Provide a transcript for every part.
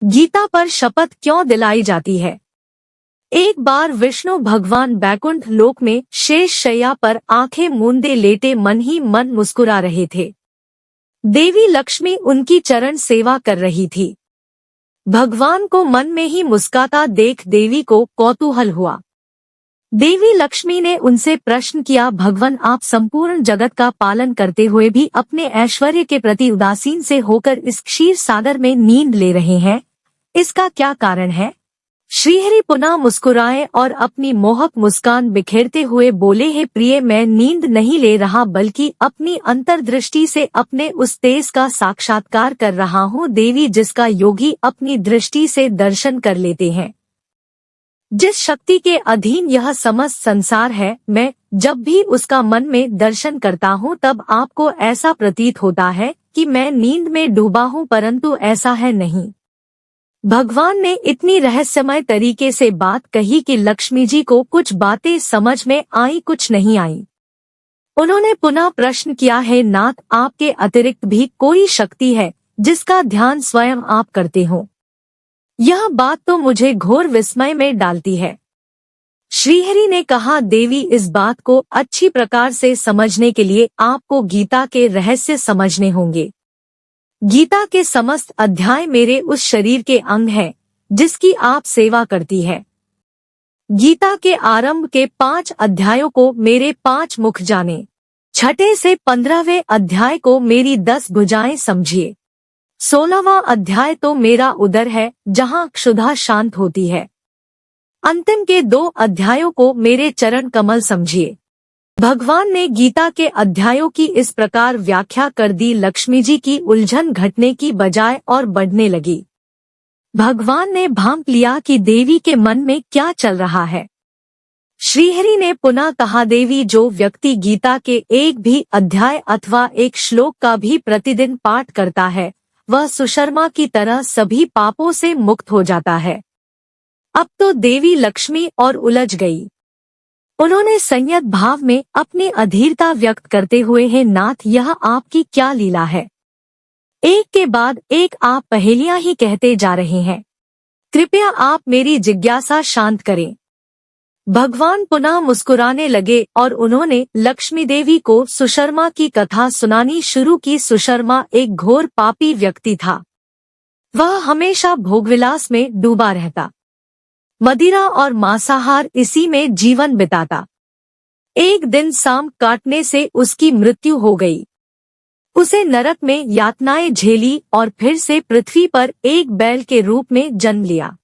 गीता पर शपथ क्यों दिलाई जाती है? एक बार विष्णु भगवान बैकुंठ लोक में शेष शैया पर आंखें मूंदे लेटे मन ही मन मुस्कुरा रहे थे। देवी लक्ष्मी उनकी चरण सेवा कर रही थी। भगवान को मन में ही मुस्काता देख देवी को कौतूहल हुआ। देवी लक्ष्मी ने उनसे प्रश्न किया, भगवान, आप संपूर्ण जगत का पालन करते हुए भी अपने ऐश्वर्य के प्रति उदासीन से होकर इस क्षीर सागर में नींद ले रहे हैं, इसका क्या कारण है? श्रीहरि पुनः मुस्कुराए और अपनी मोहक मुस्कान बिखेरते हुए बोले, हे प्रिय, मैं नींद नहीं ले रहा बल्कि अपनी अंतर्दृष्टि से अपने उस तेज का साक्षात्कार कर रहा हूँ देवी, जिसका योगी अपनी दृष्टि से दर्शन कर लेते हैं। जिस शक्ति के अधीन यह समस्त संसार है, मैं जब भी उसका मन में दर्शन करता हूँ तब आपको ऐसा प्रतीत होता है कि मैं नींद में डूबा हूँ, परंतु ऐसा है नहीं। भगवान ने इतनी रहस्यमय तरीके से बात कही कि लक्ष्मी जी को कुछ बातें समझ में आई, कुछ नहीं आई। उन्होंने पुनः प्रश्न किया, है नाथ, आपके अतिरिक्त भी कोई शक्ति है जिसका ध्यान स्वयं आप करते हो? यह बात तो मुझे घोर विस्मय में डालती है। श्रीहरि ने कहा, देवी, इस बात को अच्छी प्रकार से समझने के लिए आपको गीता के रहस्य समझने होंगे। गीता के समस्त अध्याय मेरे उस शरीर के अंग हैं जिसकी आप सेवा करती है। गीता के आरंभ के 5 अध्यायों को मेरे 5 मुख जाने, 6 से 15वें अध्याय को मेरी 10 भुजाएं समझिए, 16वां अध्याय तो मेरा उदर है जहां क्षुधा शांत होती है, अंतिम के 2 अध्यायों को मेरे चरण कमल समझिए। भगवान ने गीता के अध्यायों की इस प्रकार व्याख्या कर दी, लक्ष्मी जी की उलझन घटने की बजाय और बढ़ने लगी। भगवान ने भांप लिया कि देवी के मन में क्या चल रहा है। श्रीहरि ने पुनः कहा, देवी, जो व्यक्ति गीता के एक भी अध्याय अथवा एक श्लोक का भी प्रतिदिन पाठ करता है वह सुशर्मा की तरह सभी पापों से मुक्त हो जाता है। अब तो देवी लक्ष्मी और उलझ गई। उन्होंने संयत भाव में अपनी अधीरता व्यक्त करते हुए, हे नाथ, यह आपकी क्या लीला है? एक के बाद एक आप पहेलियां ही कहते जा रहे हैं, कृपया आप मेरी जिज्ञासा शांत करें। भगवान पुनः मुस्कुराने लगे और उन्होंने लक्ष्मी देवी को सुशर्मा की कथा सुनानी शुरू की। सुशर्मा एक घोर पापी व्यक्ति था। वह हमेशा भोगविलास में डूबा रहता, मदिरा और मांसाहार इसी में जीवन बिताता। एक दिन सांप काटने से उसकी मृत्यु हो गई। उसे नरक में यातनाएं झेली और फिर से पृथ्वी पर एक बैल के रूप में जन्म लिया।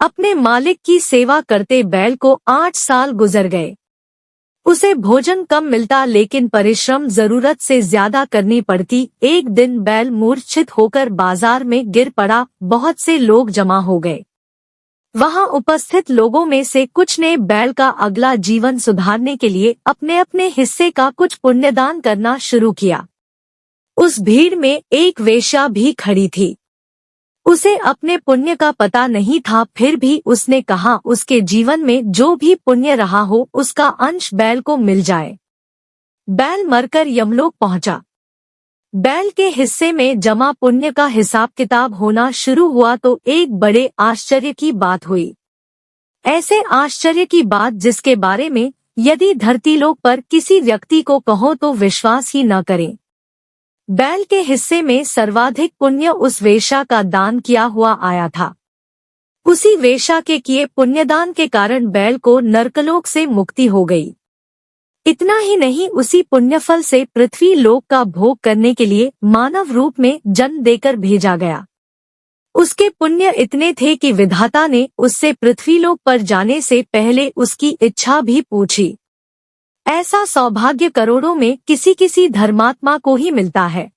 अपने मालिक की सेवा करते बैल को 8 साल गुजर गए। उसे भोजन कम मिलता लेकिन परिश्रम जरूरत से ज्यादा करनी पड़ती। एक दिन बैल मूर्छित होकर बाजार में गिर पड़ा। बहुत से लोग जमा हो गए। वहां उपस्थित लोगों में से कुछ ने बैल का अगला जीवन सुधारने के लिए अपने अपने हिस्से का कुछ पुण्यदान करना शुरू किया। उस भीड़ में एक वेश्या भी खड़ी थी। उसे अपने पुण्य का पता नहीं था, फिर भी उसने कहा उसके जीवन में जो भी पुण्य रहा हो उसका अंश बैल को मिल जाए। बैल मरकर यमलोक पहुंचा। बैल के हिस्से में जमा पुण्य का हिसाब किताब होना शुरू हुआ तो एक बड़े आश्चर्य की बात हुई। ऐसे आश्चर्य की बात जिसके बारे में यदि धरतीलोक पर किसी व्यक्ति को कहो तो विश्वास ही न करें। बैल के हिस्से में सर्वाधिक पुण्य उस वेश्या का दान किया हुआ आया था। उसी वेश्या के किए पुण्यदान के कारण बैल को नरकलोक से मुक्ति हो गई। इतना ही नहीं, उसी पुण्यफल से पृथ्वी लोक का भोग करने के लिए मानव रूप में जन्म देकर भेजा गया। उसके पुण्य इतने थे कि विधाता ने उससे पृथ्वी लोक पर जाने से पहले उसकी इच्छा भी पूछी। ऐसा सौभाग्य करोड़ों में किसी किसी धर्मात्मा को ही मिलता है।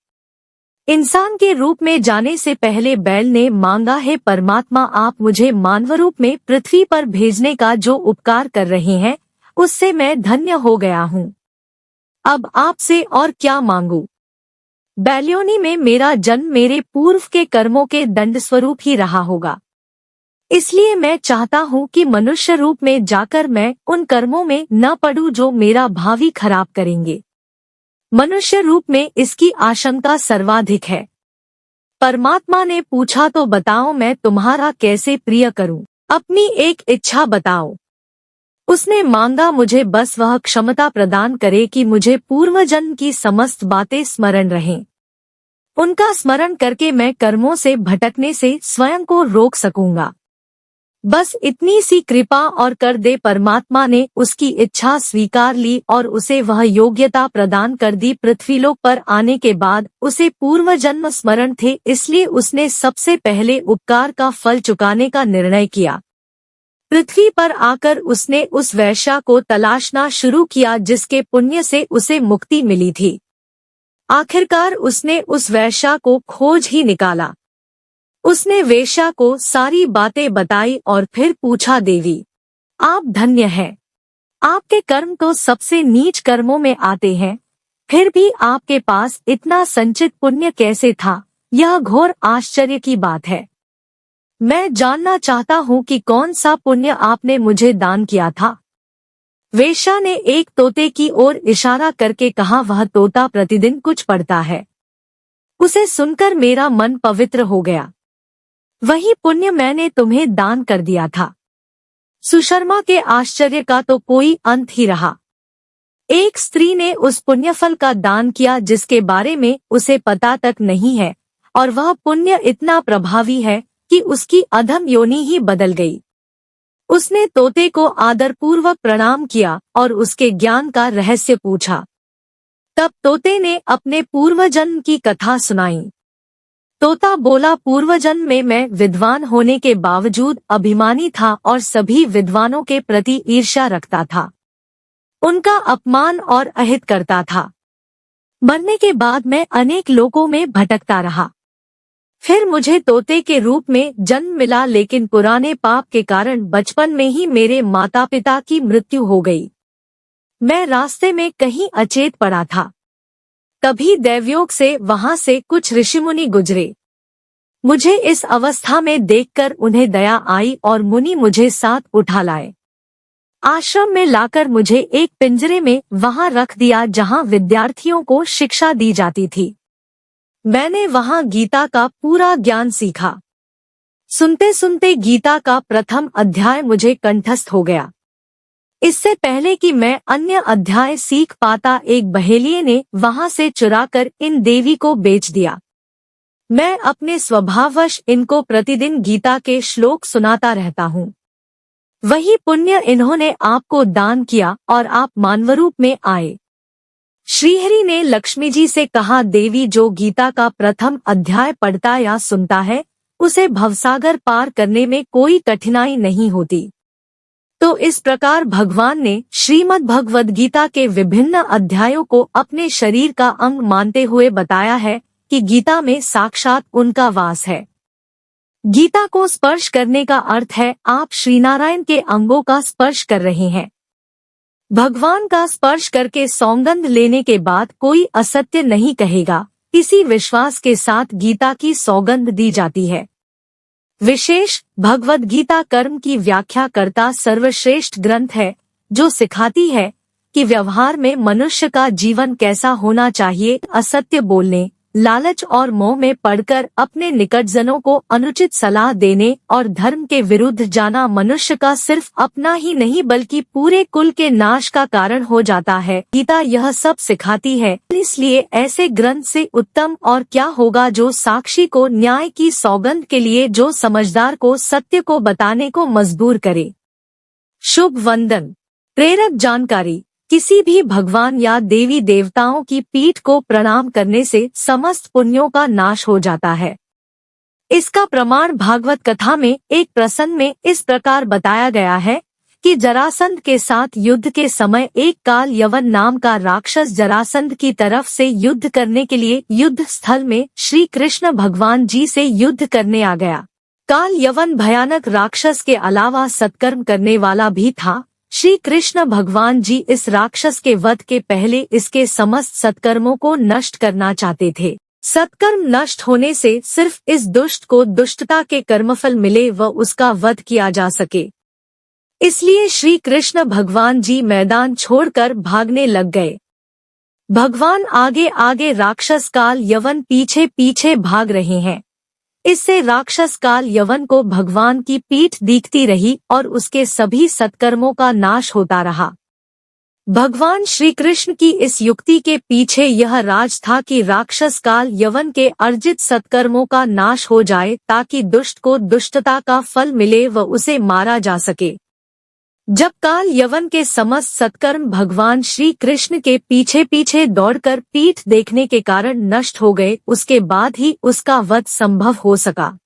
इंसान के रूप में जाने से पहले बैल ने मांगा, है परमात्मा, आप मुझे मानव रूप में पृथ्वी पर भेजने का जो उपकार कर रहे हैं उससे मैं धन्य हो गया हूँ। अब आपसे और क्या मांगू? बैलयोनि में मेरा जन्म मेरे पूर्व के कर्मों के दंड स्वरूप ही रहा होगा। इसलिए मैं चाहता हूँ कि मनुष्य रूप में जाकर मैं उन कर्मों में न पड़ूं जो मेरा भावी खराब करेंगे। मनुष्य रूप में इसकी आशंका सर्वाधिक है। परमात्मा ने पूछा तो बताओ मैं तुम्हारा कैसे प्रिय करूं, अपनी एक इच्छा बताओ। उसने मांगा मुझे बस वह क्षमता प्रदान करे कि मुझे पूर्व जन्म की समस्त बातें स्मरण रहें। उनका स्मरण करके मैं कर्मों से भटकने से स्वयं को रोक सकूंगा। बस इतनी सी कृपा और कर दे। परमात्मा ने उसकी इच्छा स्वीकार ली और उसे वह योग्यता प्रदान कर दी। पृथ्वीलोक पर आने के बाद उसे पूर्व जन्म स्मरण थे, इसलिए उसने सबसे पहले उपकार का फल चुकाने का निर्णय किया। पृथ्वी पर आकर उसने उस वैश्या को तलाशना शुरू किया जिसके पुण्य से उसे मुक्ति मिली थी। आखिरकार उसने उस वैश्या को खोज ही निकाला। उसने वेश्या को सारी बातें बताई और फिर पूछा, देवी आप धन्य हैं, आपके कर्म तो सबसे नीच कर्मों में आते हैं, फिर भी आपके पास इतना संचित पुण्य कैसे था? यह घोर आश्चर्य की बात है। मैं जानना चाहता हूँ कि कौन सा पुण्य आपने मुझे दान किया था। वेश्या ने एक तोते की ओर इशारा करके कहा, वह तोता प्रतिदिन कुछ पढ़ता है। उसे सुनकर मेरा मन पवित्र हो गया। वही पुण्य मैंने तुम्हें दान कर दिया था। सुशर्मा के आश्चर्य का तो कोई अंत ही रहा। एक स्त्री ने उस पुण्यफल का दान किया जिसके बारे में उसे पता तक नहीं है, और वह पुण्य इतना प्रभावी है कि उसकी अधम योनि ही बदल गई। उसने तोते को आदरपूर्वक प्रणाम किया और उसके ज्ञान का रहस्य पूछा। तब तोते ने अपने पूर्वजन्म की कथा सुनाई। तोता बोला, पूर्वजन्म में मैं विद्वान होने के बावजूद अभिमानी था और सभी विद्वानों के प्रति ईर्ष्या रखता था, उनका अपमान और अहित करता था। मरने के बाद मैं अनेक लोकों में भटकता रहा। फिर मुझे तोते के रूप में जन्म मिला, लेकिन पुराने पाप के कारण बचपन में ही मेरे माता पिता की मृत्यु हो गई। मैं रास्ते में कहीं अचेत पड़ा था। तभी दैवयोग से वहां से कुछ ऋषिमुनि गुजरे। मुझे इस अवस्था में देखकर उन्हें दया आई और मुनि मुझे साथ उठा लाए। आश्रम में लाकर मुझे एक पिंजरे में वहां रख दिया जहां विद्यार्थियों को शिक्षा दी जाती थी। मैंने वहां गीता का पूरा ज्ञान सीखा। सुनते सुनते गीता का प्रथम अध्याय मुझे कंठस्थ हो गया। इससे पहले कि मैं अन्य अध्याय सीख पाता, एक बहेलिये ने वहां से चुराकर इन देवी को बेच दिया। मैं अपने स्वभाववश इनको प्रतिदिन गीता के श्लोक सुनाता रहता हूँ। वही पुण्य इन्होंने आपको दान किया और आप मानवरूप में आए। श्रीहरि ने लक्ष्मी जी से कहा, देवी जो गीता का प्रथम अध्याय पढ़ता या सुनता है उसे भवसागर पार करने में कोई कठिनाई नहीं होती। तो इस प्रकार भगवान ने श्रीमद् भगवद गीता के विभिन्न अध्यायों को अपने शरीर का अंग मानते हुए बताया है कि गीता में साक्षात उनका वास है। गीता को स्पर्श करने का अर्थ है आप श्रीनारायण के अंगों का स्पर्श कर रहे हैं। भगवान का स्पर्श करके सौगंध लेने के बाद कोई असत्य नहीं कहेगा, इसी विश्वास के साथ गीता की सौगंध दी जाती है। विशेष भगवद गीता कर्म की व्याख्या करता सर्वश्रेष्ठ ग्रंथ है, जो सिखाती है कि व्यवहार में मनुष्य का जीवन कैसा होना चाहिए। असत्य बोलने, लालच और मोह में पड़कर अपने निकटजनों को अनुचित सलाह देने और धर्म के विरुद्ध जाना मनुष्य का सिर्फ अपना ही नहीं बल्कि पूरे कुल के नाश का कारण हो जाता है। गीता यह सब सिखाती है, इसलिए ऐसे ग्रंथ से उत्तम और क्या होगा जो साक्षी को न्याय की सौगंध के लिए, जो समझदार को सत्य को बताने को मजबूर करे। शुभ वंदन। प्रेरक जानकारी। किसी भी भगवान या देवी देवताओं की पीठ को प्रणाम करने से समस्त पुण्यों का नाश हो जाता है। इसका प्रमाण भागवत कथा में एक प्रसंग में इस प्रकार बताया गया है कि जरासंध के साथ युद्ध के समय एक काल यवन नाम का राक्षस जरासंध की तरफ से युद्ध करने के लिए युद्ध स्थल में श्री कृष्ण भगवान जी से युद्ध करने आ गया। काल यवन भयानक राक्षस के अलावा सत्कर्म करने वाला भी था। श्री कृष्ण भगवान जी इस राक्षस के वध के पहले इसके समस्त सत्कर्मों को नष्ट करना चाहते थे। सत्कर्म नष्ट होने से सिर्फ इस दुष्ट को दुष्टता के कर्मफल मिले व उसका वध किया जा सके। इसलिए श्री कृष्ण भगवान जी मैदान छोड़कर भागने लग गए। भगवान आगे आगे, राक्षस काल यवन पीछे पीछे भाग रहे हैं। इससे राक्षस काल यवन को भगवान की पीठ दिखती रही और उसके सभी सत्कर्मों का नाश होता रहा। भगवान श्री कृष्ण की इस युक्ति के पीछे यह राज था कि राक्षस काल यवन के अर्जित सत्कर्मों का नाश हो जाए ताकि दुष्ट को दुष्टता का फल मिले व उसे मारा जा सके। जब काल यवन के समस्त सत्कर्म भगवान श्री कृष्ण के पीछे पीछे दौड़कर पीठ देखने के कारण नष्ट हो गए, उसके बाद ही उसका वध संभव हो सका।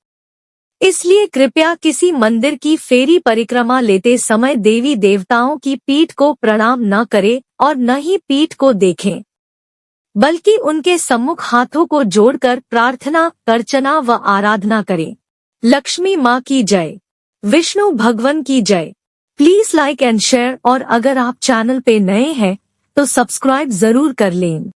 इसलिए कृपया किसी मंदिर की फेरी परिक्रमा लेते समय देवी देवताओं की पीठ को प्रणाम न करें और न ही पीठ को देखें, बल्कि उनके सम्मुख हाथों को जोड़कर प्रार्थना, अर्चना व आराधना करें। लक्ष्मी माँ की जय, विष्णु भगवान की जय। प्लीज लाइक एंड शेयर, और अगर आप चैनल पे नए हैं तो सब्सक्राइब जरूर कर लें।